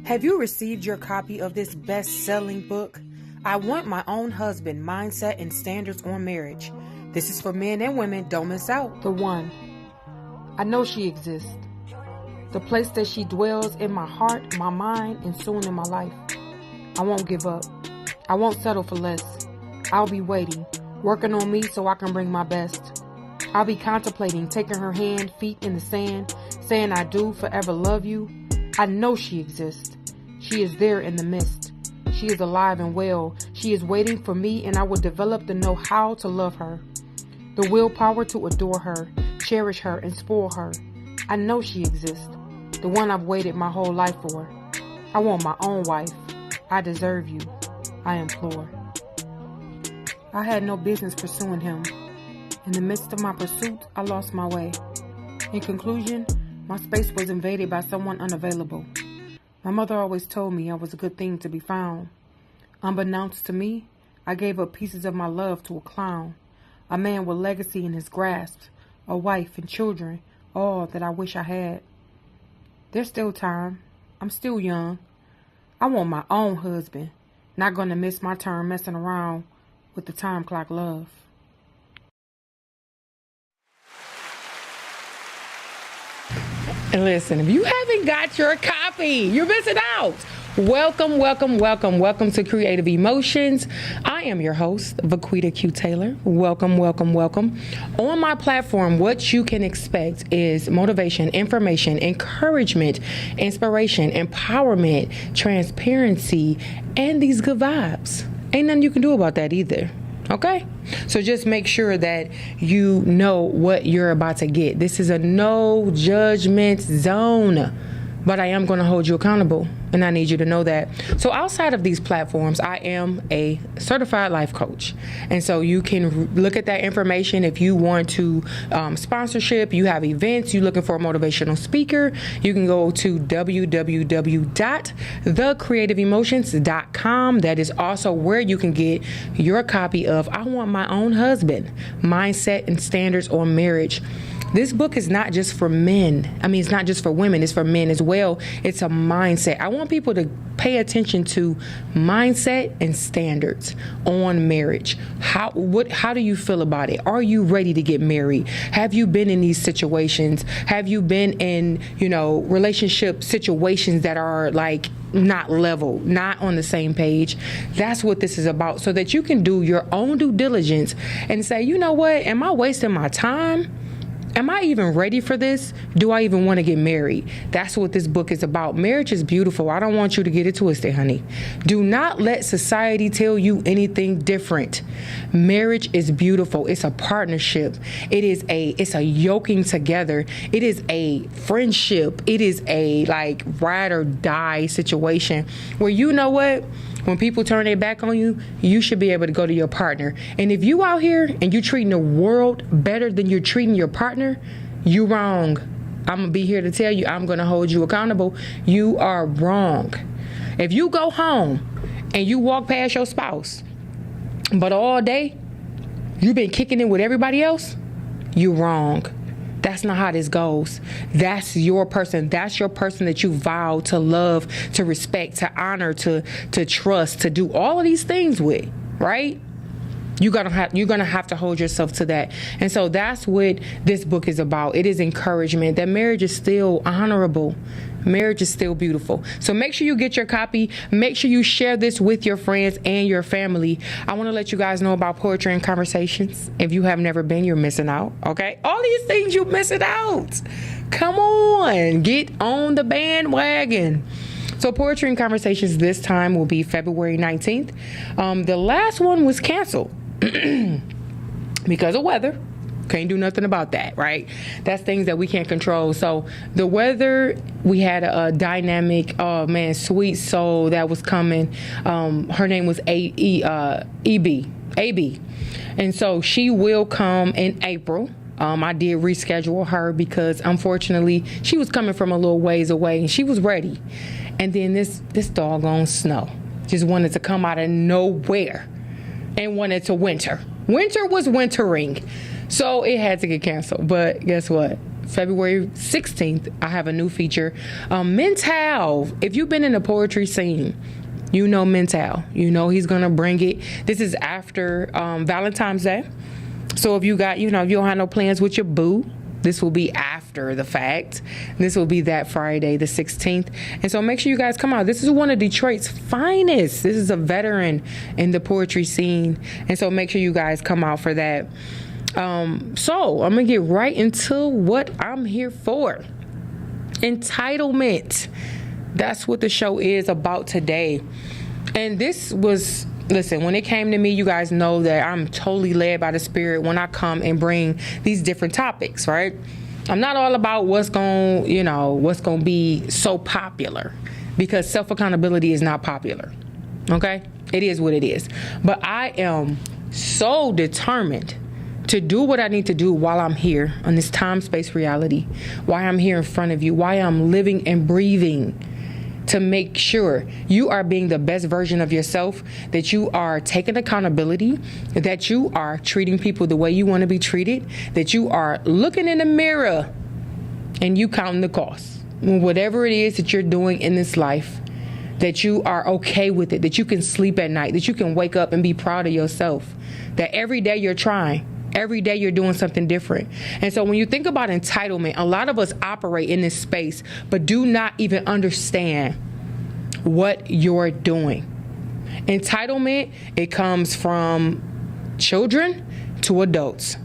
Have you received your copy of this best-selling book? I Want My Own Husband, Mindset and Standards on Marriage. This is for men and women. Don't miss out. The one. I know she exists. The place that she dwells in my heart, my mind, and soon in my life. I won't give up. I won't settle for less. I'll be waiting, working on me so I can bring my best. I'll be contemplating, taking her hand, feet in the sand, saying I do forever love you. I know she exists. She is there in the midst. She is alive and well. She is waiting for me, and I will develop the know-how to love her. The willpower to adore her, cherish her, and spoil her. I know she exists. The one I've waited my whole life for. I want my own wife. I deserve you. I implore. I had no business pursuing him. In the midst of my pursuit, I lost my way. In conclusion, my space was invaded by someone unavailable. My mother always told me I was a good thing to be found. Unbeknownst to me, I gave up pieces of my love to a clown. A man with legacy in his grasp, a wife and children, all that I wish I had. There's still time. I'm still young. I want my own husband. Not gonna miss my turn messing around with the time clock love. And listen, if you haven't got your copy, you're missing out. Welcome, welcome, welcome, welcome to Creative Emotions. I am your host, Vaquita Q. Taylor. Welcome, welcome, welcome. On my platform, what you can expect is motivation, information, encouragement, inspiration, empowerment, transparency, and these good vibes. Ain't nothing you can do about that either. Okay? So just make sure that you know what you're about to get. This is a no judgment zone, but I am going to hold you accountable, and I need you to know that. So outside of these platforms, I am a certified life coach. And so you can look at that information if you want to sponsorship, you have events, you're looking for a motivational speaker, you can go to www.thecreativeemotions.com. That is also where you can get your copy of I Want My Own Husband, Mindset and Standards on Marriage. This book is not just for men. I mean, it's not just for women. It's for men as well. It's a mindset. I want people to pay attention to mindset and standards on marriage. How do you feel about it? Are you ready to get married? Have you been in these situations? Have you been in, relationship situations that are like not level, not on the same page? That's what this is about, so that you can do your own due diligence and say, you know what? Am I wasting my time? Am I even ready for this? Do I even want to get married? That's what this book is about. Marriage is beautiful. I don't want you to get it twisted, honey. Do not let society tell you anything different. Marriage is beautiful. It's a partnership. It's a yoking together. It is a friendship. It is a ride or die situation where, you know what? When people turn their back on you, you should be able to go to your partner. And if you out here and you're treating the world better than you're treating your partner, you wrong. I'm going to be here to tell you, I'm going to hold you accountable. You are wrong. If you go home and you walk past your spouse, but all day you've been kicking it with everybody else, you wrong. That's not how this goes. That's your person. That's your person that you vow to love, to respect, to honor, to trust, to do all of these things with, right? You're gonna have to hold yourself to that. And so that's what this book is about. It is encouragement that marriage is still honorable. Marriage is still beautiful. So make sure you get your copy. Make sure you share this with your friends and your family. I want to let you guys know about Poetry and Conversations. If you have never been, you're missing out. Okay? All these things, you're missing out. Come on. Get on the bandwagon. So Poetry and Conversations this time will be February 19th. The last one was canceled because of weather. Can't do nothing about that, right? That's things that we can't control. So the weather, we had a dynamic, sweet soul that was coming. Her name was AB. And so she will come in April. I did reschedule her because unfortunately she was coming from a little ways away and she was ready. And then this doggone snow just wanted to come out of nowhere and wanted to winter. Winter was wintering. So it had to get canceled. But guess what? February 16th, I have a new feature. Mental. If you've been in the poetry scene, you know Mental. You know he's going to bring it. This is after Valentine's Day. So if you got, if you don't have no plans with your boo, this will be after the fact. This will be that Friday, the 16th. And so make sure you guys come out. This is one of Detroit's finest. This is a veteran in the poetry scene. And so make sure you guys come out for that. So I'm going to get right into what I'm here for. Entitlement. That's what the show is about today. And this was... Listen, when it came to me, you guys know that I'm totally led by the Spirit when I come and bring these different topics, right? I'm not all about what's going to be so popular, because self-accountability is not popular, okay? It is what it is. But I am so determined to do what I need to do while I'm here on this time-space reality, while I'm here in front of you, while I'm living and breathing, to make sure you are being the best version of yourself, that you are taking accountability, that you are treating people the way you want to be treated, that you are looking in the mirror and you counting the costs. Whatever it is that you're doing in this life, that you are okay with it, that you can sleep at night, that you can wake up and be proud of yourself, that every day you're trying. Every day you're doing something different. And so when you think about entitlement, a lot of us operate in this space, but do not even understand what you're doing. Entitlement, it comes from children to adults.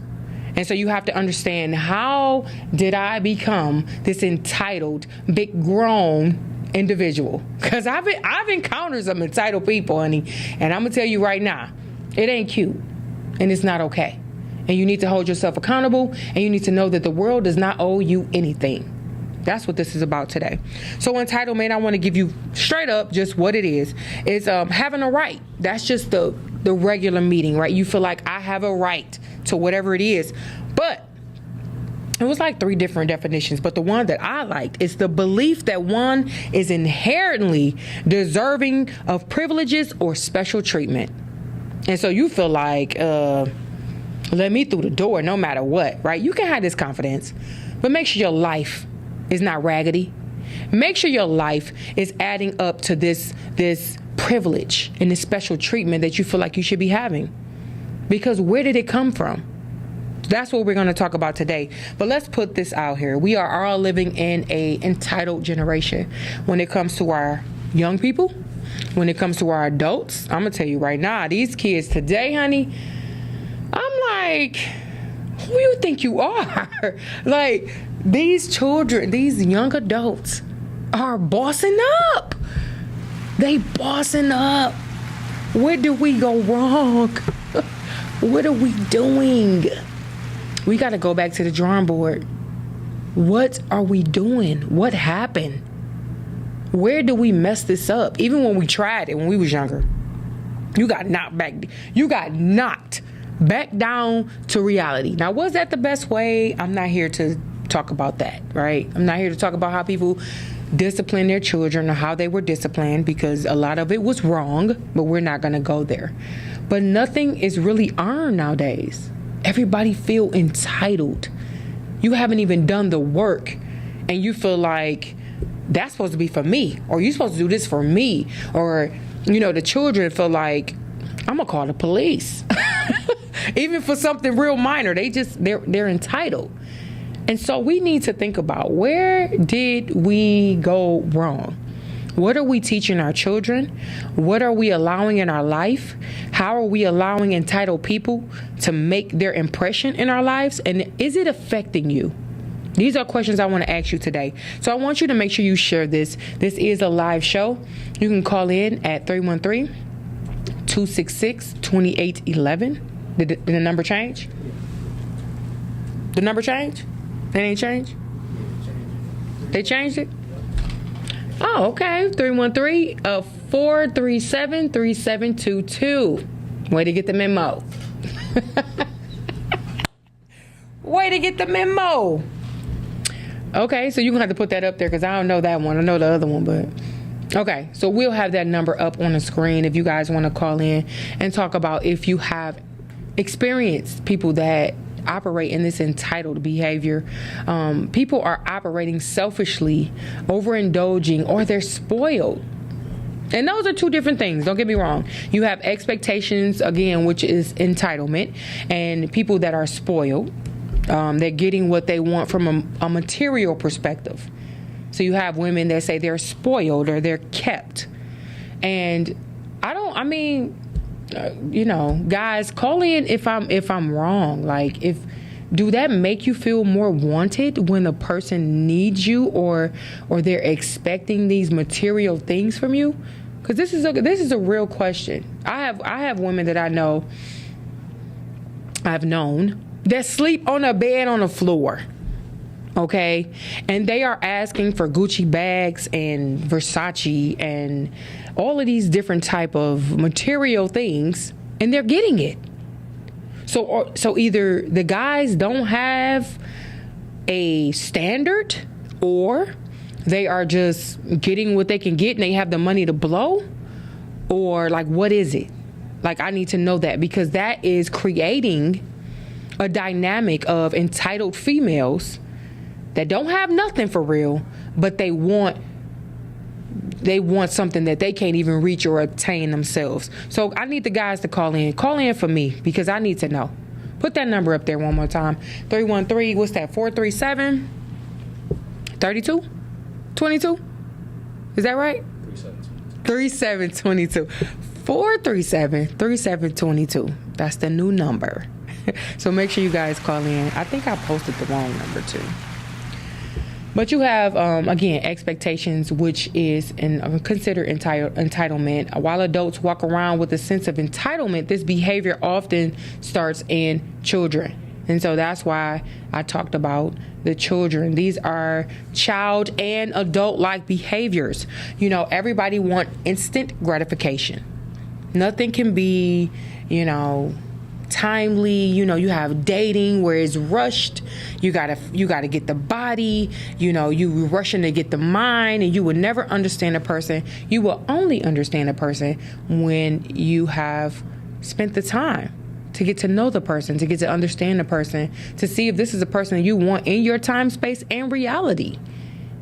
And so you have to understand, how did I become this entitled, big grown individual? Because I've encountered some entitled people, honey. And I'm going to tell you right now, it ain't cute and it's not okay. And you need to hold yourself accountable, and you need to know that the world does not owe you anything. That's what this is about today. So entitlement, I want to give you straight up just what it is. It's having a right. That's just the regular meaning, right? You feel like I have a right to whatever it is. But it was like 3 different definitions, but the one that I liked is the belief that one is inherently deserving of privileges or special treatment. And so you feel like, let me through the door no matter what, right? You can have this confidence, but make sure your life is not raggedy. Make sure your life is adding up to this privilege and this special treatment that you feel like you should be having. Because where did it come from? That's what we're going to talk about today. But let's put this out here. We are all living in a entitled generation when it comes to our young people, when it comes to our adults. I'm going to tell you right now, these kids today, honey, I'm like, who you think you are? Like, these children, these young adults are bossing up. They bossing up. Where do we go wrong? What are we doing? We got to go back to the drawing board. What are we doing? What happened? Where do we mess this up? Even when we tried it when we was younger, you got knocked back. You got knocked back down to reality. Now, was that the best way? I'm not here to talk about that, right? I'm not here to talk about how people discipline their children or how they were disciplined, because a lot of it was wrong, but we're not going to go there. But nothing is really earned nowadays. Everybody feel entitled. You haven't even done the work and you feel like that's supposed to be for me, or you're supposed to do this for me, or, the children feel like, I'm going to call the police. Even for something real minor, they're entitled. And so we need to think about, where did we go wrong? What are we teaching our children? What are we allowing in our life? How are we allowing entitled people to make their impression in our lives? And is it affecting you? These are questions I want to ask you today. So I want you to make sure you share this. This is a live show. You can call in at 313-266-2811. Did the number change? The number change? It ain't changed? They changed it? Oh, okay. 313-437-3722. Way to get the memo. Way to get the memo. Okay, so you're going to have to put that up there, because I don't know that one. I know the other one, but... Okay, so we'll have that number up on the screen if you guys want to call in and talk about if you have experienced people that operate in this entitled behavior. People are operating selfishly, overindulging, or they're spoiled. And those are two different things. Don't get me wrong. You have expectations, again, which is entitlement, and people that are spoiled. They're getting what they want from a material perspective. So you have women that say they're spoiled or they're kept. And guys, call in if I'm wrong. Like, do that make you feel more wanted when a person needs you or they're expecting these material things from you? Because this is a real question. I have women that I've known that sleep on a bed on the floor. Okay, and they are asking for Gucci bags and Versace and all of these different type of material things, and they're getting it. So either the guys don't have a standard, or they are just getting what they can get and they have the money to blow, or like, what is it? Like, I need to know that, because that is creating a dynamic of entitled females that don't have nothing for real, but they want something that they can't even reach or obtain themselves. So I need the guys to call in. Call in for me, because I need to know. Put that number up there one more time. 313, what's that? 437 32 22? Is that right? 3722. 437 3722. That's the new number. So make sure you guys call in. I think I posted the wrong number too. But you have, again, expectations, which is considered entitlement. While adults walk around with a sense of entitlement, this behavior often starts in children. And so that's why I talked about the children. These are child and adult-like behaviors. You know, everybody wants instant gratification. Nothing can be, timely. You have dating where it's rushed. You gotta get the body. You rushing to get the mind, and you will never understand a person. You will only understand a person when you have spent the time to get to know the person, to get to understand the person, to see if this is a person you want in your time, space, and reality.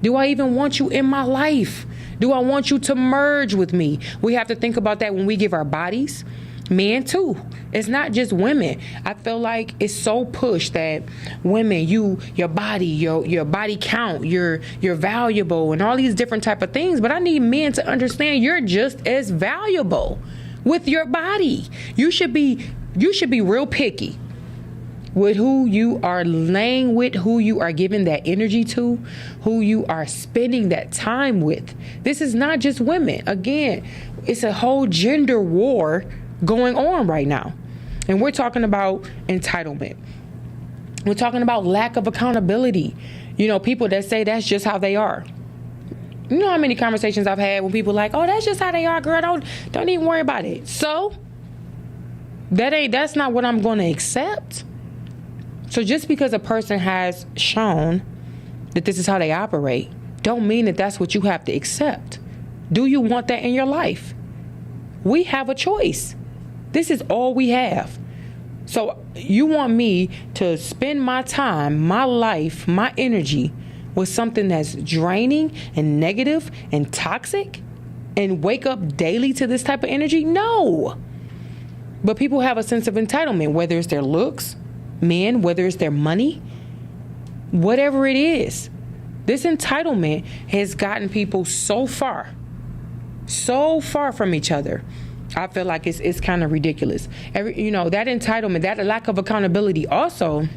Do I even want you in my life? Do I want you to merge with me? We have to think about that when we give our bodies. Men too. It's not just women. I feel like it's so pushed that women, your body, your body count, you're valuable, and all these different type of things. But I need men to understand you're just as valuable with your body. You should be real picky with who you are laying with, who you are giving that energy to, who you are spending that time with. This is not just women. Again, it's a whole gender war going on right now. And we're talking about entitlement. We're talking about lack of accountability. People that say that's just how they are. You know how many conversations I've had when people are like, oh, that's just how they are, girl. Don't even worry about it. So that's not what I'm going to accept. So just because a person has shown that this is how they operate, don't mean that that's what you have to accept. Do you want that in your life? We have a choice. This is all we have. So you want me to spend my time, my life, my energy with something that's draining and negative and toxic, and wake up daily to this type of energy? No. But people have a sense of entitlement, whether it's their looks, men, whether it's their money, whatever it is. This entitlement has gotten people so far from each other. I feel like it's kind of ridiculous. That entitlement, that lack of accountability also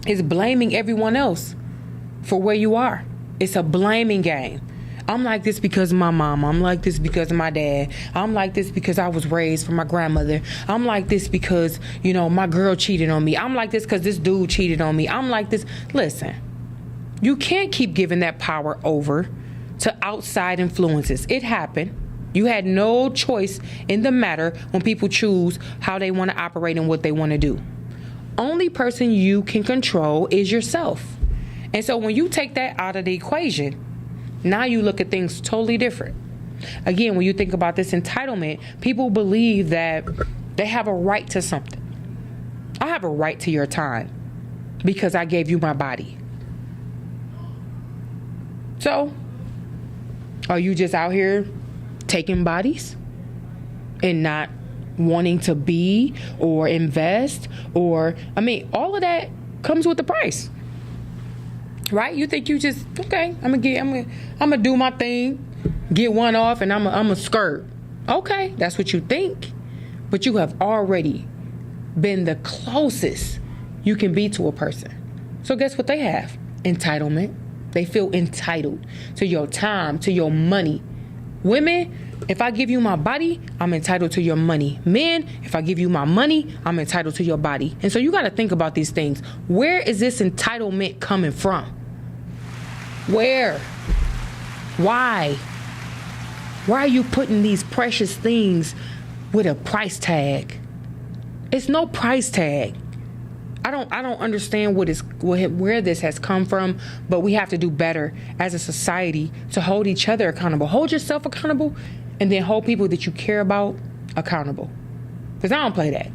is blaming everyone else for where you are. It's a blaming game. I'm like this because of my mom. I'm like this because of my dad. I'm like this because I was raised from my grandmother. I'm like this because, my girl cheated on me. I'm like this because this dude cheated on me. I'm like this. Listen, you can't keep giving that power over to outside influences. It happened. You had no choice in the matter when people choose how they want to operate and what they want to do. Only person you can control is yourself. And so when you take that out of the equation, now you look at things totally different. Again, when you think about this entitlement, people believe that they have a right to something. I have a right to your time. because I gave you my body. So, are you just out here taking bodies and not wanting to be or invest? Or, I mean, all of that comes with the price, right? You think you just, okay, I'm gonna do my thing, get one off, and I'm a skirt. Okay, that's what you think, but you have already been the closest you can be to a person. So guess what they have? Entitlement. They feel entitled to your time, to your money. Women, if I give you my body, I'm entitled to your money. Men, if I give you my money, I'm entitled to your body. And so you got to think about these things. Where is this entitlement coming from? Where? Why? Why are you putting these precious things with a price tag? It's no price tag. I don't understand where this has come from, but we have to do better as a society to hold each other accountable. Hold yourself accountable, and then hold people that you care about accountable. Because I don't play that.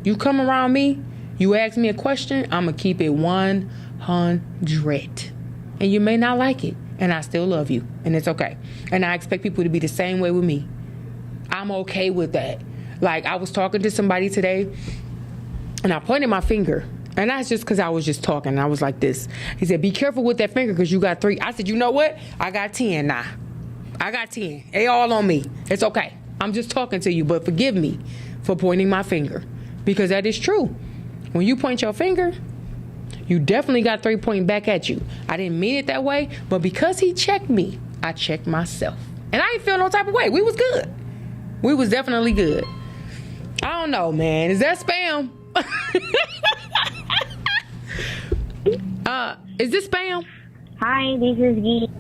You come around me, you ask me a question, I'm going to keep it 100. And you may not like it, and I still love you, and it's okay. And I expect people to be the same way with me. I'm okay with that. Like, I was talking to somebody today, and I pointed my finger. And that's just because I was just talking. And I was like this. He said, be careful with that finger because you got 3. I said, you know what? I got 10 now. I got 10. They all on me. It's okay. I'm just talking to you. But forgive me for pointing my finger. Because that is true. When you point your finger, you definitely got 3 pointing back at you. I didn't mean it that way. But because he checked me, I checked myself. And I ain't feel no type of way. We was good. We was definitely good. I don't know, man. Is that spam? Is this spam? Hi, this is Gia. Is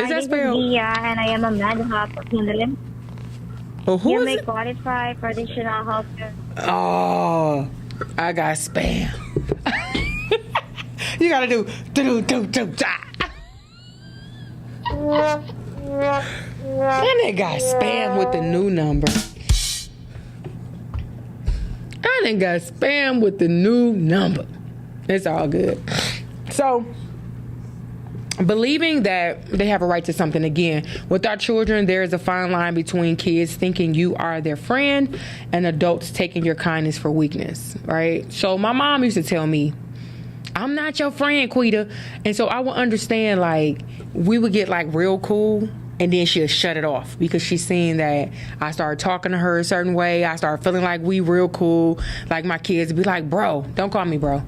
that spam? This is Gia, and I am a mental health professional. Oh, who you is may it? qualify for additional health care. Oh, I got spam. You gotta do. That nigga got spam with the new number. I done got spam with the new number. It's all good. So, believing that they have a right to something, again, with our children, there is a fine line between kids thinking you are their friend and adults taking your kindness for weakness, right? So, my mom used to tell me, I'm not your friend, Quita. And so I would understand, like, we would get, like, real cool. And then she'll shut it off because she's seeing that I started talking to her a certain way. I started feeling like we real cool. Like my kids be like, bro, don't call me bro.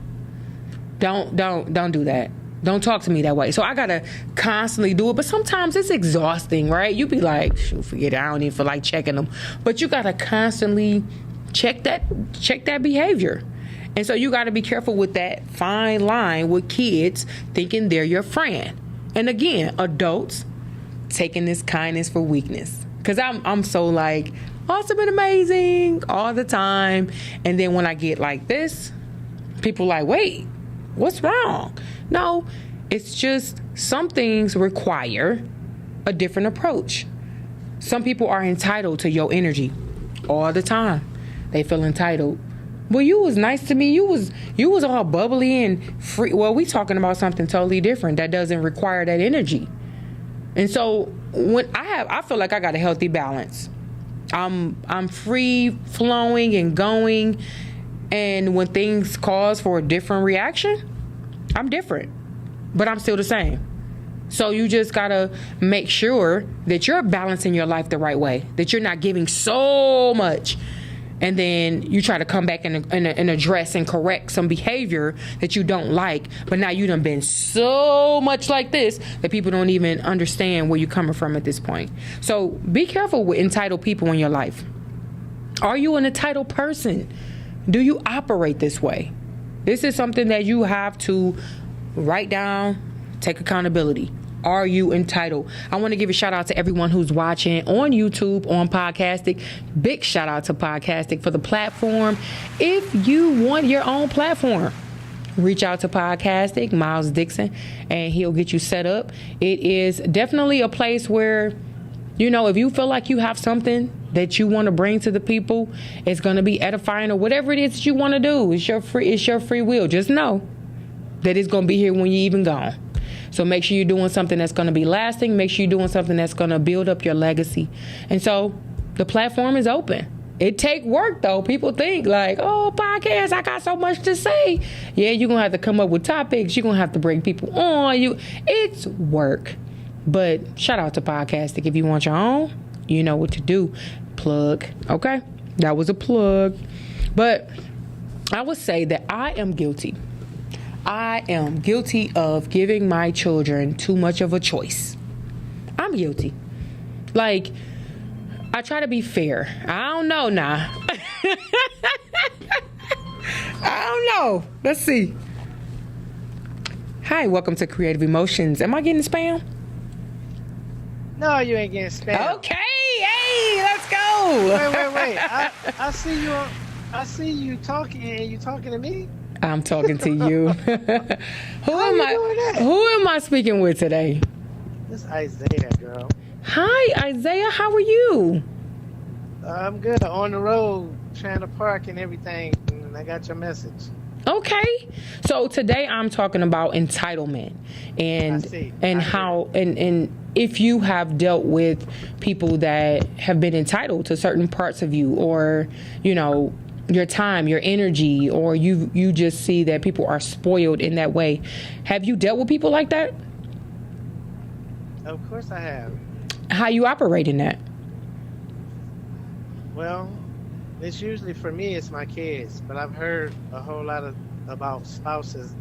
Don't do that. Don't talk to me that way. So I gotta constantly do it. But sometimes it's exhausting, right? You be like, shoot, forget it. I don't even feel like checking them. But you gotta constantly check that behavior. And so you gotta be careful with that fine line with kids thinking they're your friend. And again, adults taking this kindness for weakness. Because I'm so like awesome and amazing all the time. And then when I get like this, people like, wait, what's wrong? No, it's just some things require a different approach. Some people are entitled to your energy all the time. They feel entitled. Well, you was nice to me. You was all bubbly and free. Well, we talking about something totally different that doesn't require that energy. And so when I feel like I got a healthy balance. I'm free flowing and going, and when things cause for a different reaction, I'm different, but I'm still the same. So you just gotta make sure that you're balancing your life the right way, that you're not giving so much and then you try to come back and address and correct some behavior that you don't like, but now you done been so much like this that people don't even understand where you're coming from at this point. So be careful with entitled people in your life. Are you an entitled person? Do you operate this way? This is something that you have to write down, take accountability. Are you entitled? I want to give a shout out to everyone who's watching on YouTube, on Podcastic. Big shout out to Podcastic for the platform. If you want your own platform, reach out to Podcastic, Miles Dixon, and he'll get you set up. It is definitely a place where, you know, if you feel like you have something that you want to bring to the people. It's going to be edifying or whatever it is that you want to do. It's your free will. Just know that it's going to be here when you're even gone. So make sure you're doing something that's going to be lasting. Make sure you're doing something that's going to build up your legacy. And so the platform is open. It take work, though. People think like, oh, podcast, I got so much to say. Yeah, you're going to have to come up with topics. You're going to have to bring people on. It's work. But shout out to Podcastic. If you want your own, you know what to do. Plug. Okay? That was a plug. But I would say that I am guilty. I am guilty of giving my children too much of a choice. I'm guilty. Like, I try to be fair. I don't know now. I don't know. Let's see. Hi, welcome to Creative Emotions. Am I getting spam? No, you ain't getting spam. Okay, hey, let's go. Wait. I see you talking, and you talking to me? I'm talking to you. Who am I speaking with today? This Isaiah, girl. Hi, Isaiah. How are you? I'm good. I'm on the road trying to park and everything, and I got your message. Okay. So today I'm talking about entitlement and how if you have dealt with people that have been entitled to certain parts of you, or your time, your energy, or you just see that people are spoiled in that way. Have you dealt with people like that? Of course I have. How you operate in that? Well, it's usually, for me, it's my kids, but I've heard a whole lot about spouses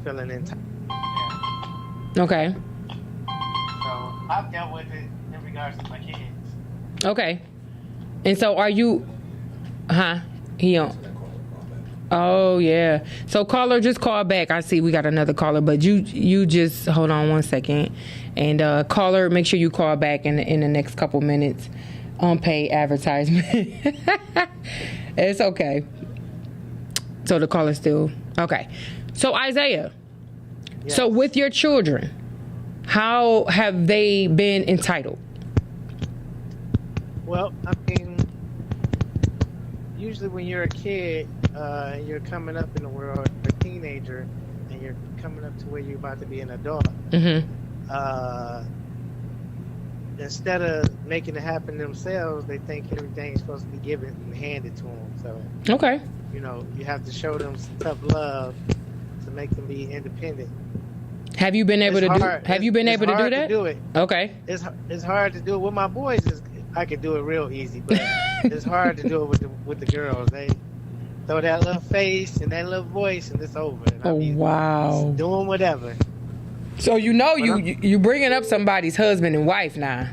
feeling entitled. Okay. So I've dealt with it in regards to my kids. Okay. And so are you, he on. Oh, yeah. So caller, just call back. I see we got another caller, but you just hold on one second. And caller, make sure you call back in the next couple minutes. Unpaid advertisement. It's okay. So the caller still. Okay. So Isaiah, yes. So with your children, how have they been entitled? Well, I mean, usually when you're a kid, you're coming up in the world, a teenager, and you're coming up to where you're about to be an adult. Mm-hmm. Instead of making it happen themselves, they think everything's supposed to be given and handed to them. So, okay, you have to show them some tough love to make them be independent. Have you been able to do? Have you been able to do that? Do it. Okay. It's hard to do it with my boys. I could do it real easy, but it's hard to do it with the girls. They throw that little face and that little voice, and it's over. And wow. Doing whatever. So you bringing up somebody's husband and wife now.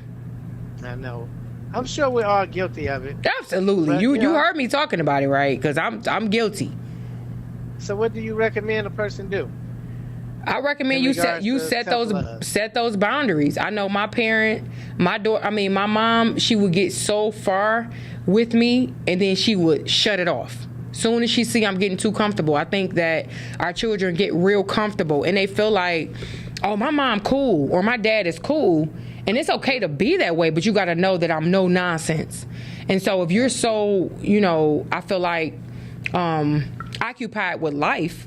I know. I'm sure we're all guilty of it. Absolutely. But, you heard me talking about it, right? Because I'm guilty. So what do you recommend a person do? I recommend you set those boundaries. I know my my mom, she would get so far with me and then she would shut it off. Soon as she see I'm getting too comfortable, I think that our children get real comfortable and they feel like, oh, my mom cool or my dad is cool. And it's okay to be that way, but you got to know that I'm no nonsense. And so if you're so, I feel like occupied with life,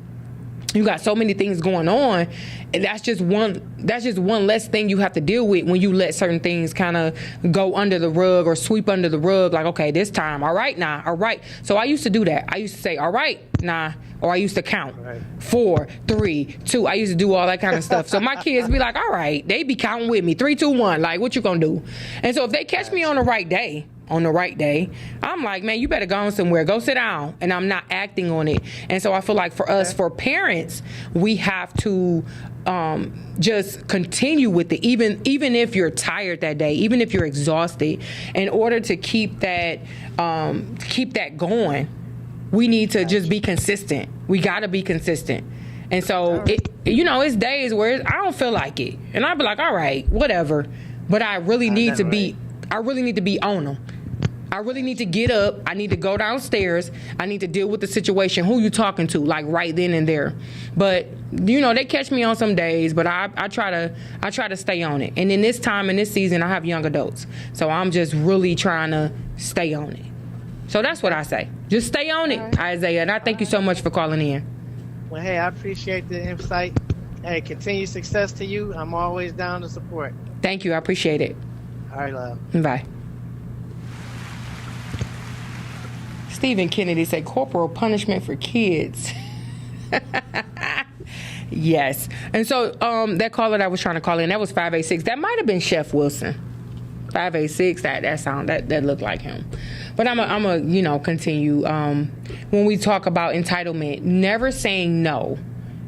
you got so many things going on, and that's just one less thing you have to deal with when you let certain things kind of go under the rug or sweep under the rug. Like, okay, this time, all right, nah, all right. So I used to do that. I used to say, all right, nah, or I used to count 4, 3, 2. I used to do all that kind of stuff. So my kids be like, all right, they be counting with me, 3, 2, 1. Like, what you gonna do? And so if they catch me on the right day, I'm like, man, you better go on somewhere. Go sit down. And I'm not acting on it. And so I feel like for us, for parents, we have to just continue with it, even if you're tired that day, even if you're exhausted. In order to keep that going, we need to just be consistent. We got to be consistent. And so, it's days where I don't feel like it. And I'll be like, all right, whatever. But I really need to be on them. I really need to get up. I need to go downstairs. I need to deal with the situation. Who you talking to? Like right then and there. But you know, they catch me on some days, but I try to stay on it. And in this time, in this season, I have young adults. So I'm just really trying to stay on it. So that's what I say. Just stay on it, Isaiah. And I thank you so much for calling in. Well, hey, I appreciate the insight. Hey, continued success to you. I'm always down to support. Thank you. I appreciate it. All right, love. Bye. Stephen Kennedy said corporal punishment for kids. Yes. And so that caller that I was trying to call in, that was 586. That might have been Chef Wilson. 586, that looked like him. But I'm a continue. When we talk about entitlement, never saying no.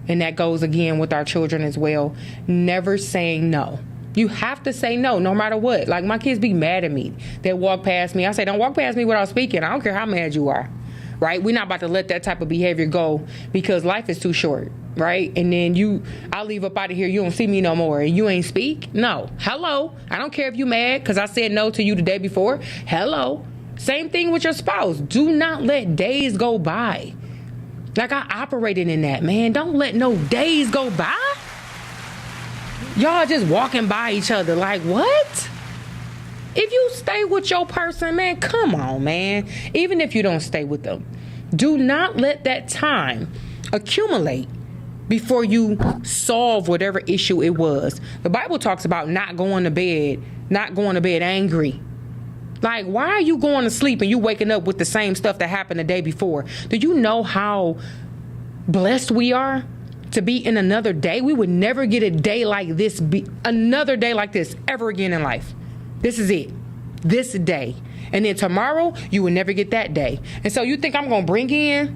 And that goes again with our children as well. Never saying no. You have to say no matter what. Like my kids be mad at me. They walk past me. I say, don't walk past me without speaking. I don't care how mad you are. Right? We're not about to let that type of behavior go because life is too short. Right? And then I'll leave up out of here. You don't see me no more. And you ain't speak? No. Hello. I don't care if you mad because I said no to you the day before. Hello. Same thing with your spouse. Do not let days go by. Like I operated in that, man. Don't let no days go by. Y'all just walking by each other like, what? If you stay with your person, man, come on, man. Even if you don't stay with them, do not let that time accumulate before you solve whatever issue it was. The Bible talks about not going to bed angry. Like, why are you going to sleep and you waking up with the same stuff that happened the day before? Do you know how blessed we are to be in another day? We would never get a day like this, another day like this ever again in life. This is it. This day. And then tomorrow, you will never get that day. And so you think I'm going to bring in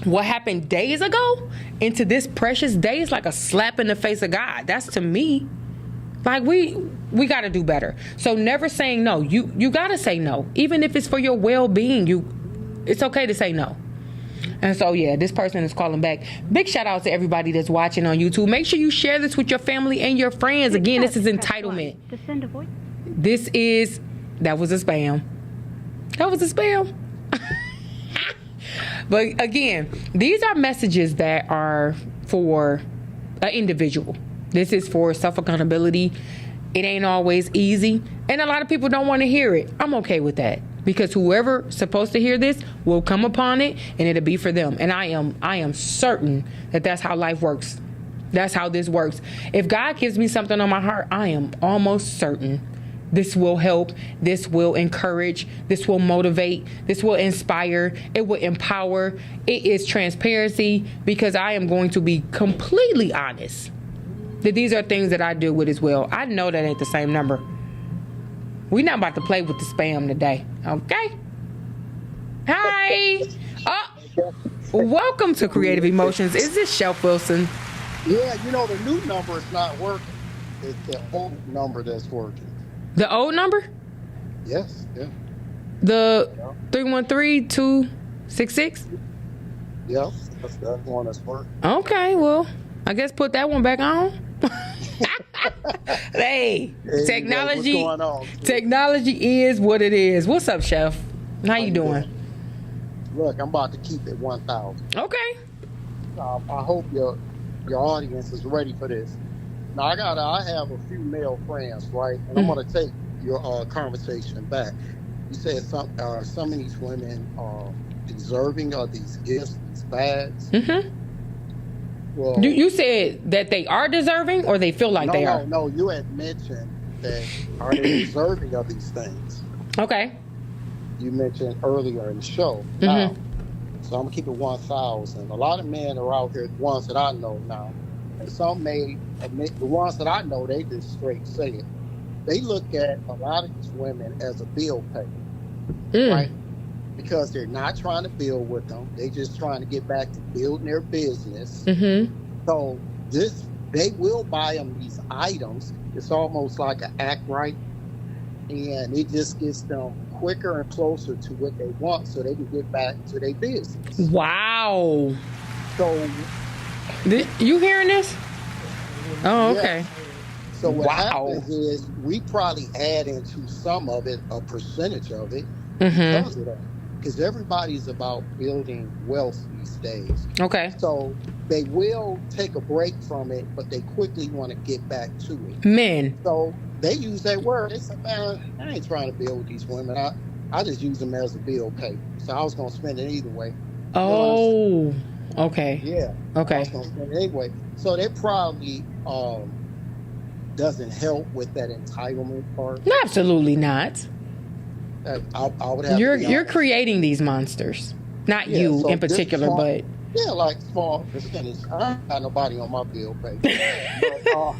what happened days ago into this precious day? It's like a slap in the face of God. That's to me. Like we got to do better. So never saying no. You got to say no. Even if it's for your well-being, it's okay to say no. And so, yeah, this person is calling back. Big shout out to everybody that's watching on YouTube. Make sure you share this with your family and your friends. Again, this is entitlement. To send a voice. That was a spam. That was a spam. But again, these are messages that are for an individual. This is for self-accountability. It ain't always easy. And a lot of people don't want to hear it. I'm okay with that. Because whoever's supposed to hear this will come upon it and it'll be for them. And I am certain that that's how life works. That's how this works. If God gives me something on my heart, I am almost certain this will help. This will encourage. This will motivate. This will inspire. It will empower. It is transparency because I am going to be completely honest that these are things that I deal with as well. I know that ain't the same number. We're not about to play with the spam today, okay? Hi. Welcome to Creative Emotions. Is this Chef Wilson? Yeah, the new number is not working. It's the old number that's working. The old number? Yes, yeah. The 313-266? Yep, that's the one that's working. Okay, well, I guess put that one back on. Hey, technology. What's going on? Technology is what it is. What's up, Chef? How you doing? Look, I'm about to keep it 1,000. Okay. I hope your audience is ready for this. Now I have a few male friends, right? And I'm going to take your conversation back. You said some of these women are deserving of these gifts, these bags. Mm-hmm. Well, you said that they are deserving, or they feel like they are? No. You had mentioned that are they deserving of these things? Okay. You mentioned earlier in the show. Mm-hmm. Now, so I'm gonna keep it 1,000. A lot of men are out here, the ones that I know now, and some may admit, the ones that I know, they just straight say it. They look at a lot of these women as a bill payer, right? Because they're not trying to build with them. They just trying to get back to building their business. Mm-hmm. So they will buy them these items. It's almost like an act right. And it just gets them quicker and closer to what they want so they can get back to their business. Wow. So you hearing this? Oh, okay. Yeah. So what happens is we probably add into some of it, a percentage of it, because of that. Because everybody's about building wealth these days. Okay. So they will take a break from it, but they quickly want to get back to it. Men. So they use that word. They say, man, I ain't trying to build with these women. I just use them as a bill pay. So I was going to spend it either way. Oh, okay. Yeah. Okay. I was going to spend it anyway. So that probably doesn't help with that entitlement part. Absolutely not. I would have You're creating these monsters. Not you so in particular, small, but... Yeah, like small percentage. I ain't got nobody on my bill pay. But,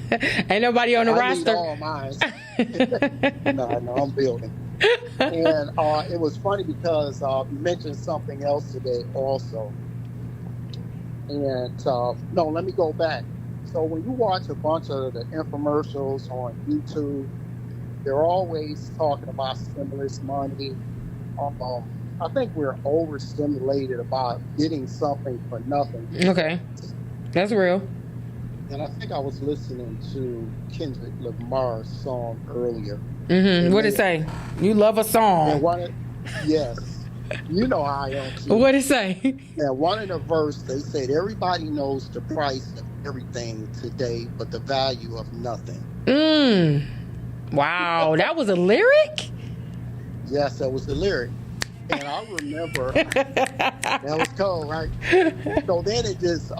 ain't nobody on the I roster. need all mine. No, I'm building. And it was funny because you mentioned something else today also. And no, let me go back. So when you watch a bunch of the infomercials on YouTube, they're always talking about stimulus money. I think we're overstimulated about getting something for nothing. Okay. That's real. And I think I was listening to Kendrick Lamar's song earlier. Mm-hmm. What did it say? You love a song. Yes. You know how I am too. What did it say? And one in the verse, they said, everybody knows the price of everything today, but the value of nothing. Wow, that was a lyric? Yes, that was the lyric. And I remember, that was cold, right? So then it just,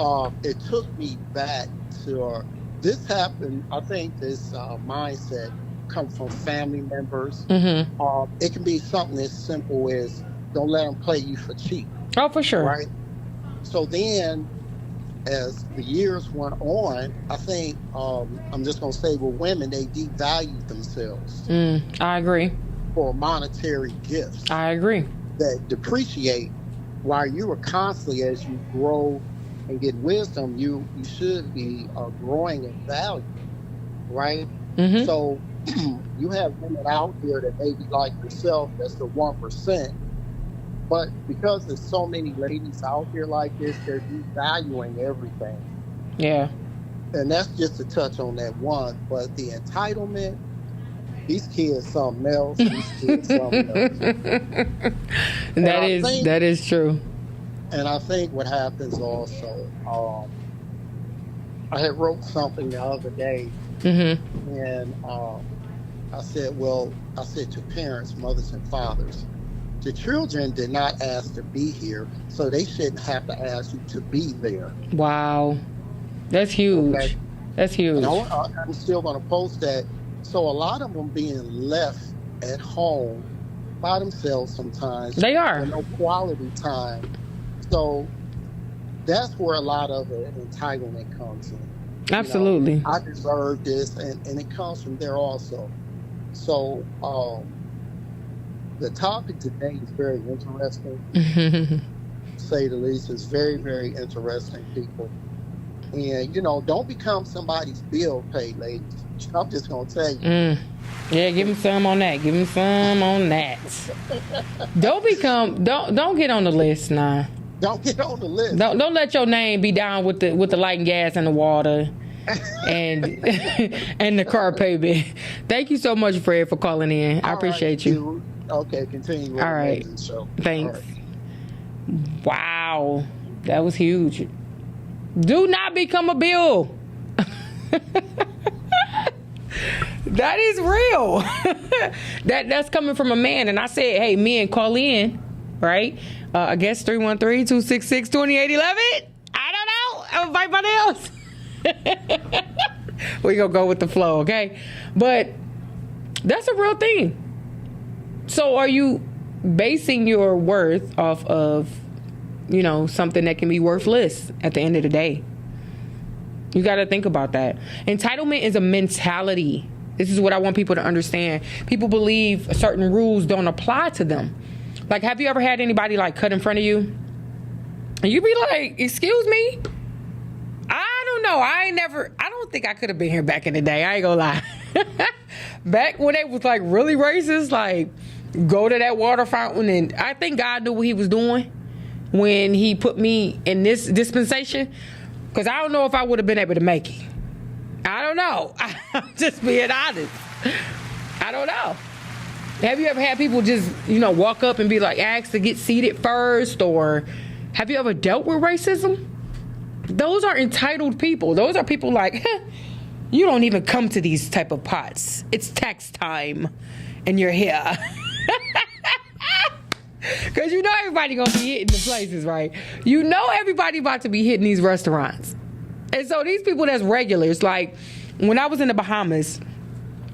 it took me back to, this happened, I think this mindset comes from family members. Mm-hmm. It can be something as simple as, don't let them play you for cheap. Oh, for sure. Right? So then, as the years went on, I think, I'm just going to say with women, they devalued themselves. I agree. For monetary gifts. I agree. That depreciate while you are constantly, as you grow and get wisdom, you should be growing in value, right? Mm-hmm. So you have women out here that may be like yourself, that's the 1%. But because there's so many ladies out here like this, they're devaluing everything. Yeah. And that's just to touch on that one. But the entitlement, these kids something else. These kids something else. That is true. And I think what happens also, I had wrote something the other day, and I said to parents, mothers, and fathers, the children did not ask to be here, so they shouldn't have to ask you to be there. Wow. That's huge. Okay? That's huge. And I'm still going to post that. So a lot of them being left at home by themselves sometimes. They are. No quality time. So that's where a lot of the entitlement comes in. Absolutely. You know, I deserve this, and it comes from there also. So the topic today is very interesting. To say the least. It's very, very interesting, people. And, don't become somebody's bill pay, ladies. I'm just going to tell you. Yeah, give him some on that. Give him some on that. Don't get on the list now. Don't get on the list. Don't let your name be down with the light and gas and the water and and the car payment. Thank you so much, Fred, for calling in. I appreciate you. Okay, continue. All right. Thanks. All right. Wow. That was huge. Do not become a bill. That is real. That's coming from a man. And I said, hey, men, call in, right? I guess 313-266-2811. I don't know. Everybody else. We're going to go with the flow, okay? But that's a real thing. So are you basing your worth off of, something that can be worthless at the end of the day? You got to think about that. Entitlement is a mentality. This is what I want people to understand. People believe certain rules don't apply to them. Like, have you ever had anybody cut in front of you? And you be like, excuse me? I don't know. I don't think I could have been here back in the day. I ain't gonna lie. Back when they was really racist, go to that water fountain. And I think God knew what he was doing when he put me in this dispensation. Because I don't know if I would have been able to make it. I don't know. I'm just being honest. I don't know. Have you ever had people just, walk up and be like, asked to get seated first? Or have you ever dealt with racism? Those are entitled people. Those are people like, you don't even come to these type of pots. It's tax time and you're here. Because everybody going to be hitting the places, right? Everybody about to be hitting these restaurants. And so these people that's regulars, like when I was in the Bahamas,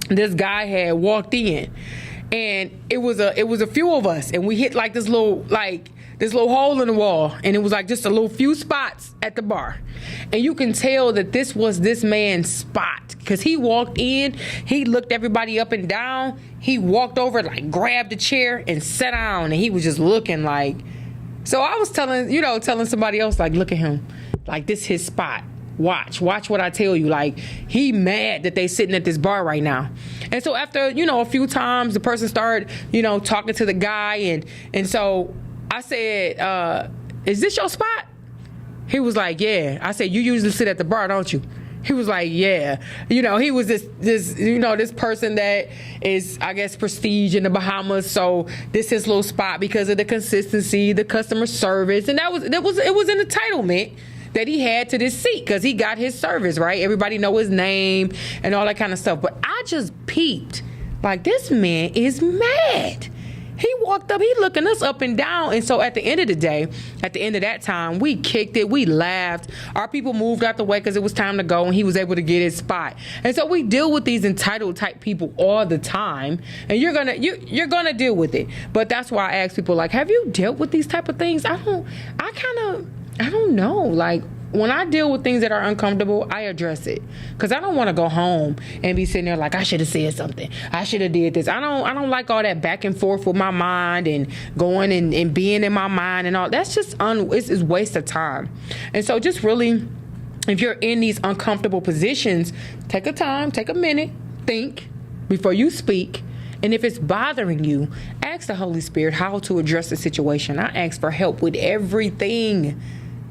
this guy had walked in and it was a few of us and we hit like this little hole in the wall, and it was like just a little few spots at the bar. And you can tell that this was this man's spot because he walked in, he looked everybody up and down, he walked over, like grabbed a chair and sat down, and he was just looking like. So I was telling somebody else, like, look at him, like this his spot. Watch what I tell you. Like, he mad that they sitting at this bar right now. And so after, a few times, the person started, talking to the guy, and so I said, is this your spot? He was like, yeah. I said, you usually sit at the bar, don't you? He was like, yeah. He was this person that is, I guess, prestige in the Bahamas. So this is his little spot because of the consistency, the customer service. And it was an entitlement that he had to this seat because he got his service, right? Everybody know his name and all that kind of stuff. But I just peeped, like, this man is mad. He walked up, he looking us up and down. And so at the end of the day, at the end of that time, we kicked it, we laughed. Our people moved out the way because it was time to go, and he was able to get his spot. And so we deal with these entitled type people all the time, and you're gonna deal with it. But that's why I ask people, like, have you dealt with these type of things? I don't know. Like, when I deal with things that are uncomfortable, I address it. Because I don't want to go home and be sitting there like, I should have said something. I should have did this. I don't like all that back and forth with my mind and going and being in my mind and all. That's just it's waste of time. And so just really, if you're in these uncomfortable positions, take a minute, think before you speak. And if it's bothering you, ask the Holy Spirit how to address the situation. I ask for help with everything.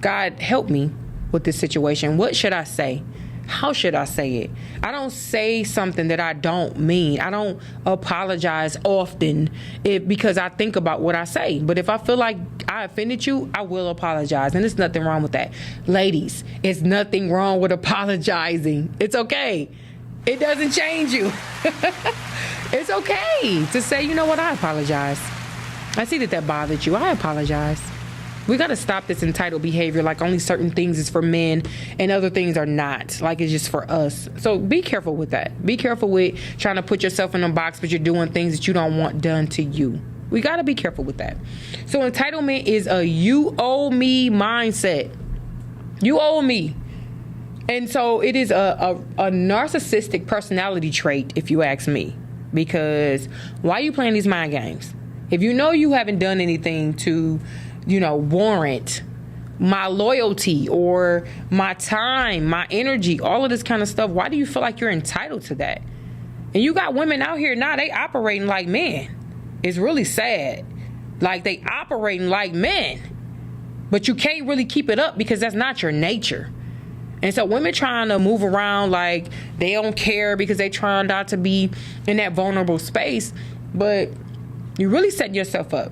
God, help me with this situation. What should I say? How should I say it? I don't say something that I don't mean. I don't apologize often because I think about what I say. But if I feel like I offended you, I will apologize. And there's nothing wrong with that. Ladies, it's nothing wrong with apologizing. It's okay. It doesn't change you. It's okay to say, you know what, I apologize. I see that bothered you. I apologize. We got to stop this entitled behavior, like only certain things is for men and other things are not, like it's just for us. So be careful with that. Be careful with trying to put yourself in a box, but you're doing things that you don't want done to you. We got to be careful with that. So entitlement is a you owe me mindset. You owe me. And so it is a narcissistic personality trait, if you ask me, because why are you playing these mind games? If you know you haven't done anything to warrant my loyalty or my time, my energy, all of this kind of stuff, why do you feel like you're entitled to that? And you got women out here now, they operating like men. It's really sad. Like, they operating like men, but you can't really keep it up because that's not your nature. And so women trying to move around like they don't care because they trying not to be in that vulnerable space, but you really setting yourself up.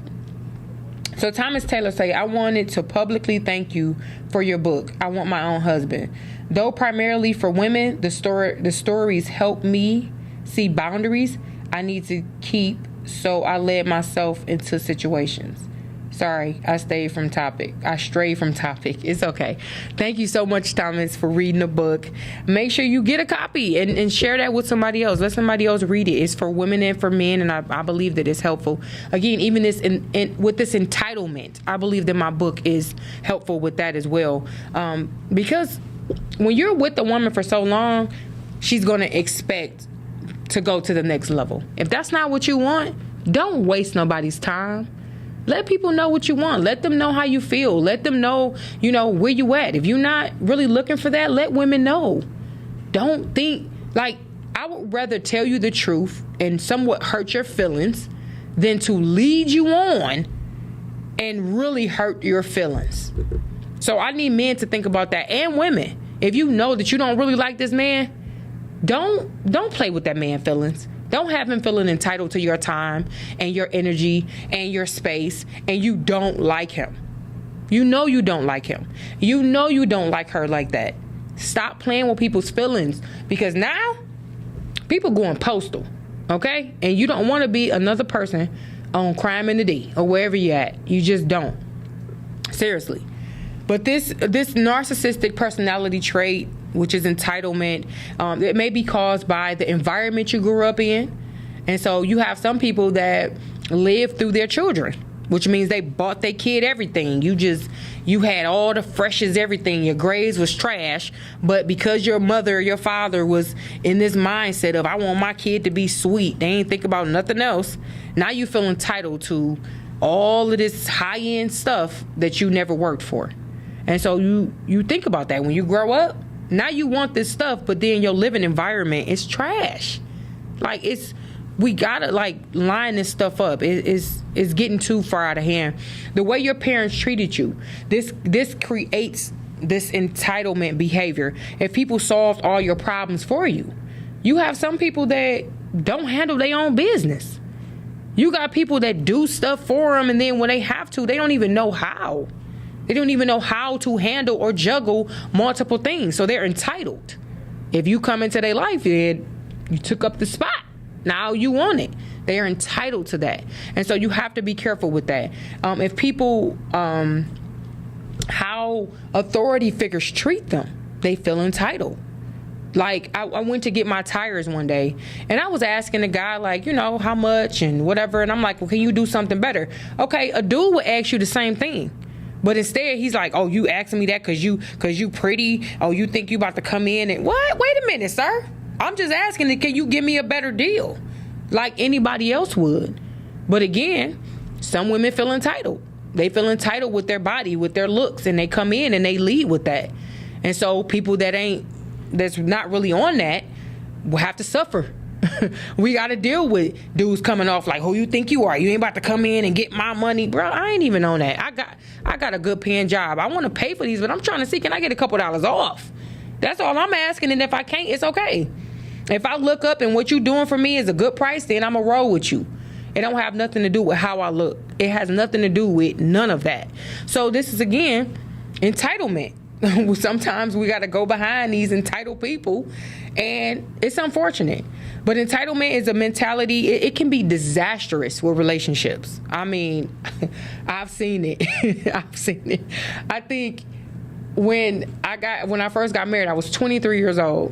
So Thomas Taylor say, I wanted to publicly thank you for your book. I want my own husband. Though primarily for women, the stories help me see boundaries I need to keep, so I led myself into situations. Sorry, I strayed from topic. It's okay. Thank you so much, Thomas, for reading the book. Make sure you get a copy and share that with somebody else. Let somebody else read it. It's for women and for men, and I believe that it's helpful. Again, even this with this entitlement, I believe that my book is helpful with that as well. Because when you're with a woman for so long, she's going to expect to go to the next level. If that's not what you want, don't waste nobody's time. Let people know what you want. Let them know how you feel. Let them know, where you at. If you're not really looking for that, let women know. Don't think, like, I would rather tell you the truth and somewhat hurt your feelings than to lead you on and really hurt your feelings. So I need men to think about that, and women. If you know that you don't really like this man, don't play with that man's feelings. Don't have him feeling entitled to your time and your energy and your space, and you don't like him. You know you don't like him. You know you don't like her like that. Stop playing with people's feelings, because now people going postal, okay? And you don't want to be another person on Crime in the D or wherever you at. You just don't. Seriously. But this narcissistic personality trait, which is entitlement, it may be caused by the environment you grew up in. And so you have some people that live through their children, which means they bought their kid everything. You had all the freshest everything. Your grades was trash, but because your mother or your father was in this mindset of, I want my kid to be sweet, they ain't think about nothing else. Now you feel entitled to all of this high-end stuff that you never worked for. And so you think about that when you grow up. Now you want this stuff, but then your living environment is trash. Like, we gotta line this stuff up. It's getting too far out of hand. The way your parents treated you, this creates this entitlement behavior. If people solved all your problems for you, you have some people that don't handle their own business. You got people that do stuff for them, and then when they have to, they don't even know how. They don't even know how to handle or juggle multiple things. So they're entitled. If you come into their life and you took up the spot, now you want it. They are entitled to that. And so you have to be careful with that. If people, how authority figures treat them, they feel entitled. Like, I went to get my tires one day, and I was asking the guy, like, how much and whatever. And I'm like, well, can you do something better? Okay, a dude would ask you the same thing. But instead, he's like, oh, you asking me that because you pretty? Oh, you think you about to come in and what? Wait a minute, sir. I'm just asking, can you give me a better deal? Like anybody else would. But again, some women feel entitled. They feel entitled with their body, with their looks, and they come in and they lead with that. And so people that's not really on that will have to suffer. We got to deal with dudes coming off like, who you think you are? You ain't about to come in and get my money. Bro, I ain't even on that. I got a good paying job. I want to pay for these, but I'm trying to see, can I get a couple dollars off? That's all I'm asking, and if I can't, it's okay. If I look up and what you doing for me is a good price, then I'm going to roll with you. It don't have nothing to do with how I look. It has nothing to do with none of that. So this is, again, entitlement. Sometimes we got to go behind these entitled people, and it's unfortunate. But entitlement is a mentality. It can be disastrous with relationships. I mean, I've seen it. I've seen it. I think when I first got married, I was 23 years old,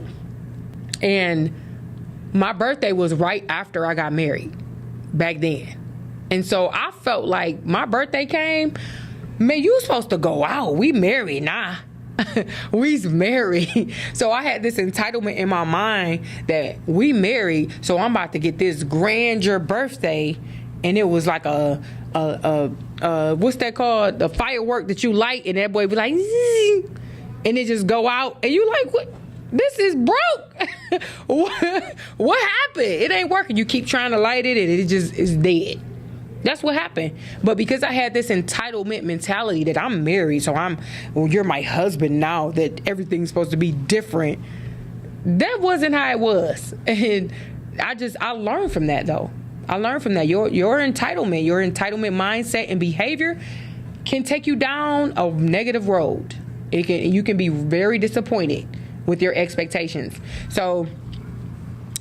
and my birthday was right after I got married back then. And so I felt like my birthday came, man, you supposed to go out. We married, nah. We's married. So I had this entitlement in my mind that we married, so I'm about to get this grandeur birthday. And it was like a what's that called? The firework that you light, and that boy be like, zzz, and it just go out, and you like, what? This is broke. What happened? It ain't working. You keep trying to light it, and it just is dead. That's what happened. But because I had this entitlement mentality that I'm married, so you're my husband now, that everything's supposed to be different. That wasn't how it was. And I learned from that, though. I learned from that. Your entitlement mindset and behavior can take you down a negative road. You can be very disappointed with your expectations. So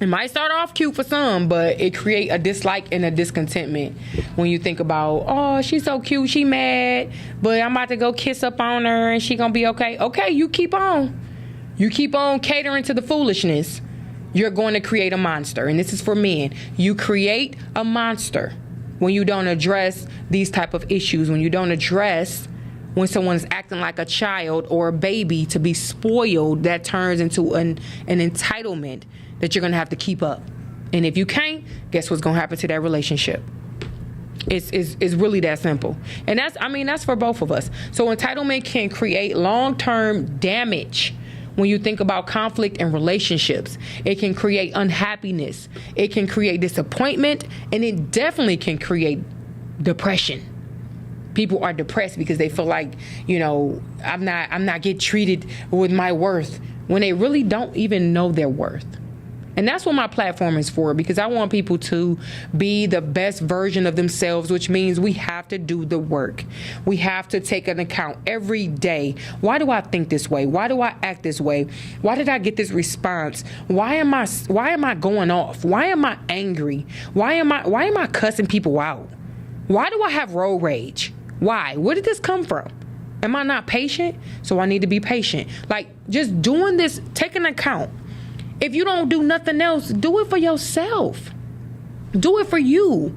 it might start off cute for some, but it create a dislike and a discontentment when you think about, oh, she's so cute, she mad, but I'm about to go kiss up on her and she gonna be okay. Okay, you keep on. You keep on catering to the foolishness. You're going to create a monster. And this is for men. You create a monster when you don't address these type of issues, when you don't address when someone's acting like a child or a baby to be spoiled. That turns into an entitlement that you're going to have to keep up. And if you can't, guess what's going to happen to that relationship? It's really that simple. And that's for both of us. So entitlement can create long-term damage when you think about conflict in relationships. It can create unhappiness. It can create disappointment. And it definitely can create depression. People are depressed because they feel like, I'm not getting treated with my worth, when they really don't even know their worth. And that's what my platform is for, because I want people to be the best version of themselves, which means we have to do the work. We have to take an account every day. Why do I think this way? Why do I act this way? Why did I get this response? Why am I going off? Why am I angry? Why am I cussing people out? Why do I have road rage? Why? Where did this come from? Am I not patient? So I need to be patient. Like, just doing this, take an account. If you don't do nothing else, do it for yourself. Do it for you.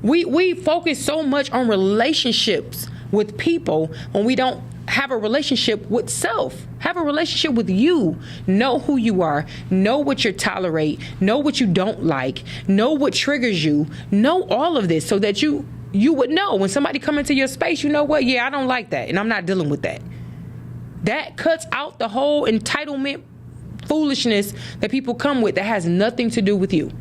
We focus so much on relationships with people when we don't have a relationship with self. Have a relationship with you. Know who you are. Know what you tolerate. Know what you don't like. Know what triggers you. Know all of this so that you would know when somebody come into your space, you know what? Yeah, I don't like that, and I'm not dealing with that. That cuts out the whole entitlement foolishness that people come with that has nothing to do with you.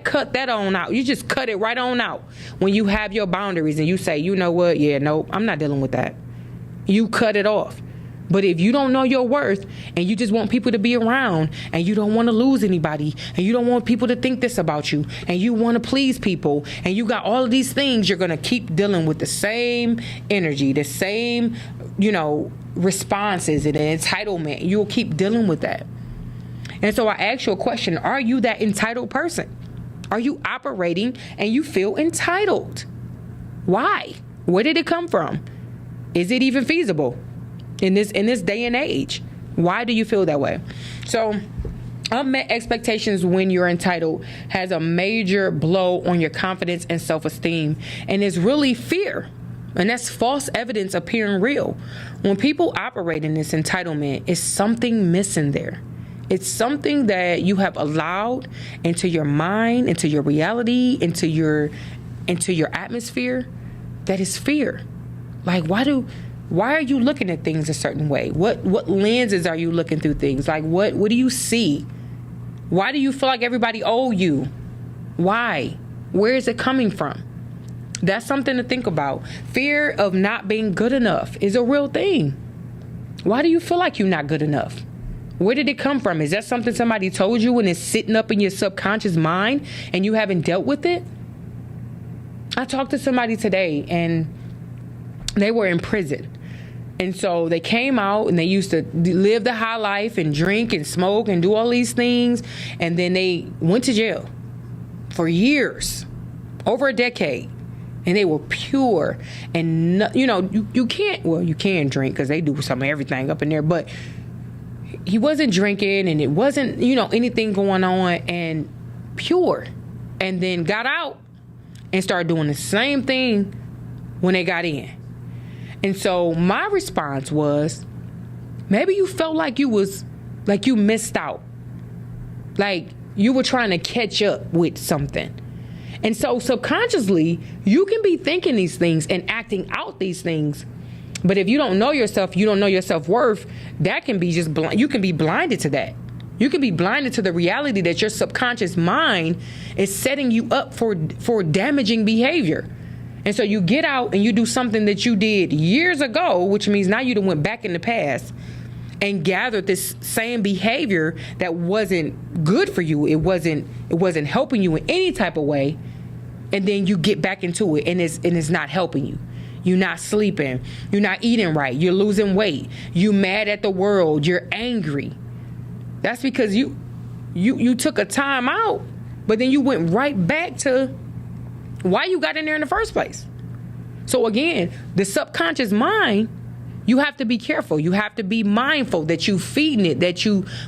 Cut that on out. You just cut it right on out when you have your boundaries and you say, you know what? Yeah, no, I'm not dealing with that. You cut it off. But if you don't know your worth and you just want people to be around and you don't want to lose anybody and you don't want people to think this about you and you want to please people and you got all of these things, you're going to keep dealing with the same energy, the same, responses and entitlement. You'll keep dealing with that. And so I ask you a question. Are you that entitled person? Are you operating and you feel entitled? Why? Where did it come from? Is it even feasible in this day and age? Why do you feel that way? So unmet expectations when you're entitled has a major blow on your confidence and self-esteem, and it's really fear. And that's false evidence appearing real. When people operate in this entitlement, it's something missing there. It's something that you have allowed into your mind, into your reality, into your atmosphere. That is fear. Like, why are you looking at things a certain way? What lenses are you looking through things? Like, what do you see? Why do you feel like everybody owe you? Why? Where is it coming from? That's something to think about. Fear of not being good enough is a real thing. Why do you feel like you're not good enough? Where did it come from? Is that something somebody told you and it's sitting up in your subconscious mind and you haven't dealt with it? I talked to somebody today and they were in prison. And so they came out and they used to live the high life and drink and smoke and do all these things. And then they went to jail for years, over a decade. And they were pure. And, you can drink because they do some of everything up in there. But he wasn't drinking and it wasn't, anything going on, and pure. And then got out and started doing the same thing when they got in. And so my response was, maybe you felt like you missed out. Like you were trying to catch up with something. And so subconsciously, you can be thinking these things and acting out these things. But if you don't know yourself, you don't know your self-worth, that can be just blind. You can be blinded to that. You can be blinded to the reality that your subconscious mind is setting you up for damaging behavior. And so you get out and you do something that you did years ago, which means now you done went back in the past and gathered this same behavior that wasn't good for you. It wasn't helping you in any type of way. And then you get back into it and it's not helping you. You're not sleeping. You're not eating right. You're losing weight. You're mad at the world. You're angry. That's because you took a time out, but then you went right back to why you got in there in the first place. So again, the subconscious mind, you have to be careful. You have to be mindful that you feeding it, that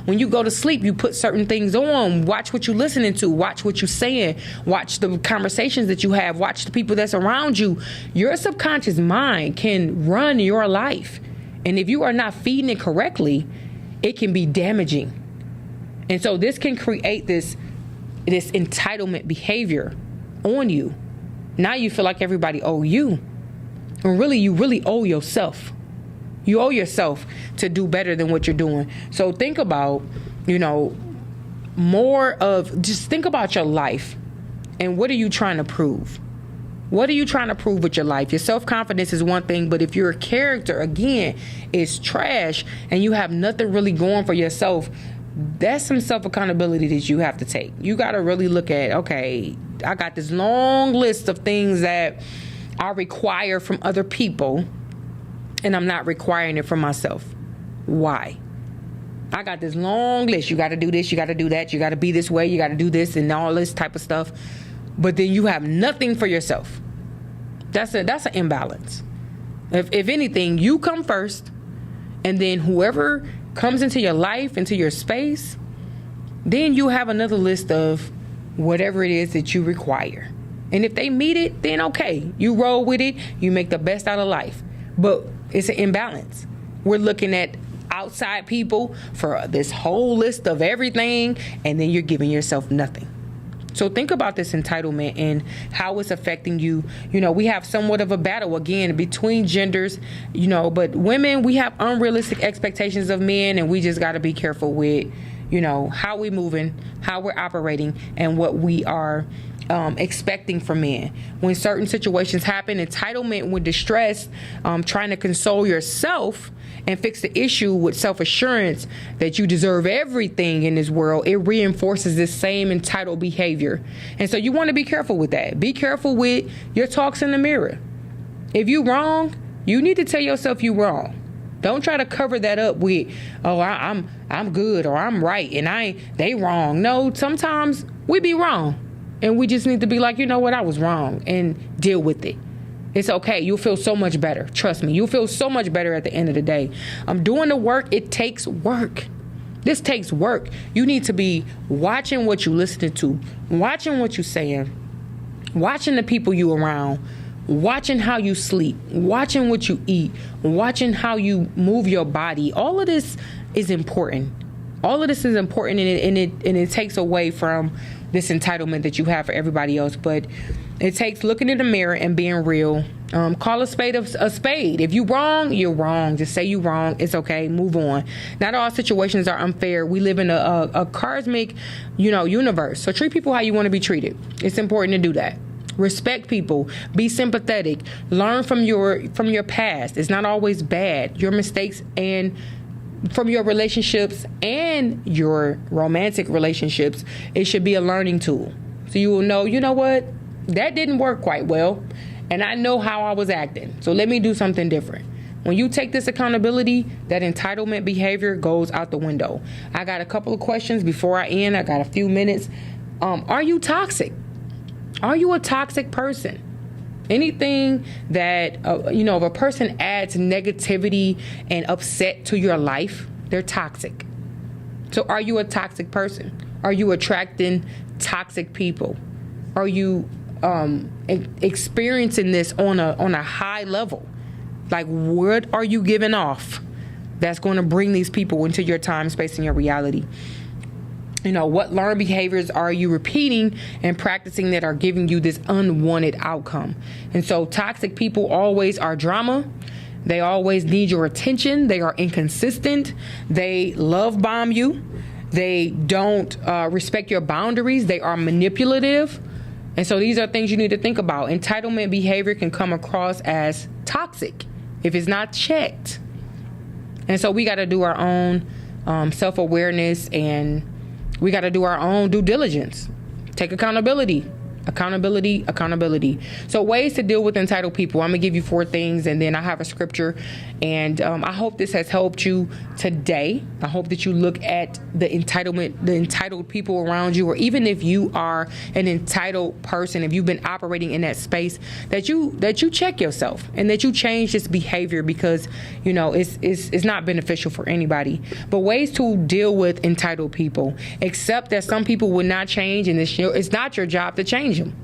when you go to sleep, you put certain things on. Watch what you're listening to. Watch what you're saying. Watch the conversations that you have. Watch the people that's around you. Your subconscious mind can run your life. And if you are not feeding it correctly, it can be damaging. And so this can create this entitlement behavior on you. Now you feel like everybody owe you. And really, you really owe yourself. You owe yourself to do better than what you're doing. So think about, just think about your life and what are you trying to prove? What are you trying to prove with your life? Your self-confidence is one thing, but if your character, again, is trash and you have nothing really going for yourself, that's some self-accountability that you have to take. You got to really look at, okay, I got this long list of things that I require from other people, and I'm not requiring it from myself. Why? I got this long list. You got to do this, you got to do that, you got to be this way, you got to do this and all this type of stuff. But then you have nothing for yourself. That's an imbalance. If anything, you come first, and then whoever comes into your life, into your space, then you have another list of whatever it is that you require. And if they meet it, then okay, you roll with it, you make the best out of life. But it's an imbalance. We're looking at outside people for this whole list of everything, and then you're giving yourself nothing. So think about this entitlement and how it's affecting you. You know, we have somewhat of a battle, again, between genders, you know, but women, we have unrealistic expectations of men, and we just got to be careful with, you know, how we moving, how we're operating, and what we are expecting from men. When certain situations happen, entitlement, when distress, trying to console yourself and fix the issue with self-assurance that you deserve everything in this world, it reinforces this same entitled behavior. And so you want to be careful with that. Be careful with your talks in the mirror. If you wrong, you need to tell yourself you wrong. Don't try to cover that up with, oh, I'm good, or I'm right and they wrong. No, sometimes we be wrong, and we just need to be like, you know what, I was wrong, and deal with it. It's okay. You'll feel so much better. Trust me. You'll feel so much better at the end of the day. Doing the work, it takes work. This takes work. You need to be watching what you listening to, watching what you saying, watching the people you around, watching how you sleep, watching what you eat, watching how you move your body. All of this is important. All of this is important, and it takes away from this entitlement that you have for everybody else. But it takes looking in the mirror and being real. Call a spade a spade. If you're wrong, you're wrong. Just say you're wrong. It's okay. Move on. Not all situations are unfair. We live in a cosmic, universe. So treat people how you want to be treated. It's important to do that. Respect people. Be sympathetic. Learn from your past. It's not always bad. Your mistakes and from your relationships and your romantic relationships, it should be a learning tool. So you will know, you know what? That didn't work quite well, and I know how I was acting. So let me do something different. When you take this accountability, that entitlement behavior goes out the window. I got a couple of questions before I end. I got a few minutes. Are you toxic? Are you a toxic person? Anything that, if a person adds negativity and upset to your life, they're toxic. So are you a toxic person? Are you attracting toxic people? Are you experiencing this on a high level? Like, what are you giving off that's going to bring these people into your time, space, and your reality? What learned behaviors are you repeating and practicing that are giving you this unwanted outcome? And so toxic people always are drama. They always need your attention. They are inconsistent. They love bomb you. They don't respect your boundaries. They are manipulative. And so these are things you need to think about. Entitlement behavior can come across as toxic if it's not checked. And so we got to do our own self-awareness, and we got to do our own due diligence. Take accountability. Accountability. So ways to deal with entitled people. I'm going to give you 4 things, and then I have a scripture. And I hope this has helped you today. I hope that you look at the entitled people around you, or even if you are an entitled person, if you've been operating in that space, that you check yourself and that you change this behavior, because, it's not beneficial for anybody. But ways to deal with entitled people. Accept that some people will not change, and it's not your job to change them.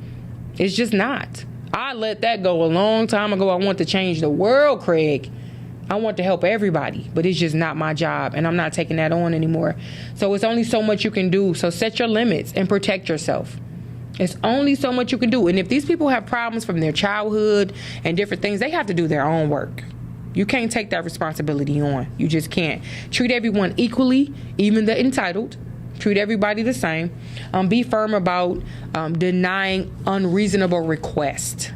It's just not. I let that go a long time ago. I want to change the world, Craig. I want to help everybody, but it's just not my job, and I'm not taking that on anymore. So it's only so much you can do. So set your limits and protect yourself. It's only so much you can do. And if these people have problems from their childhood and different things, they have to do their own work. You can't take that responsibility on. You just can't. Treat everyone equally, even the entitled. Treat everybody the same. Be firm about denying unreasonable requests.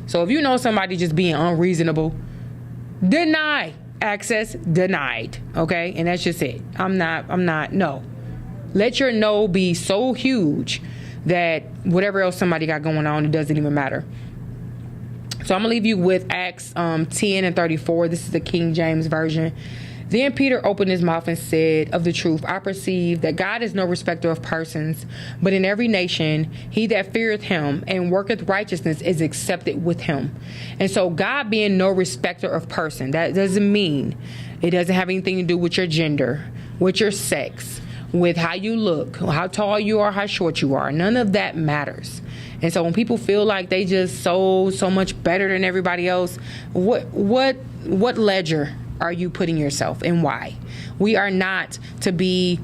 So if you know somebody just being unreasonable, deny access, denied. Okay? And that's just it. No. Let your no be so huge that whatever else somebody got going on, it doesn't even matter. So I'm going to leave you with Acts 10 and 34. This is the King James Version. Then Peter opened his mouth and said, of the truth, I perceive that God is no respecter of persons, but in every nation, he that feareth him and worketh righteousness is accepted with him. And so God being no respecter of person, that doesn't mean it doesn't have anything to do with your gender, with your sex, with how you look, how tall you are, how short you are. None of that matters. And so when people feel like they just so much better than everybody else, what ledger are you putting yourself and why? We are not to be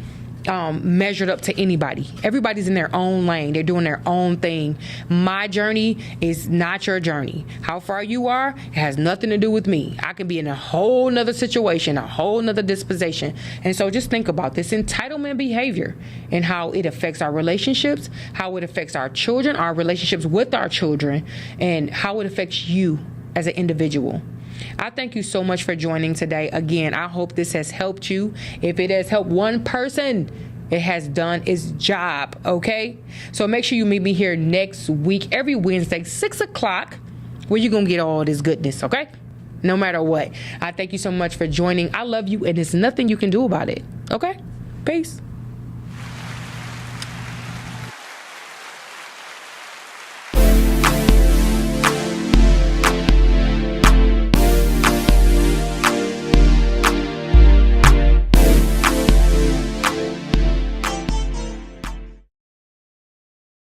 measured up to anybody. Everybody's in their own lane. They're doing their own thing. My journey is not your journey. How far you are, it has nothing to do with me. I can be in a whole nother situation, a whole nother disposition. And so just think about this entitlement behavior and how it affects our relationships, how it affects our children, our relationships with our children, and how it affects you as an individual. I thank you so much for joining today. Again, I hope this has helped you. If it has helped one person, it has done its job, okay? So make sure you meet me here next week, every Wednesday, 6 o'clock, where you're going to get all this goodness, okay? No matter what. I thank you so much for joining. I love you, and there's nothing you can do about it, okay? Peace.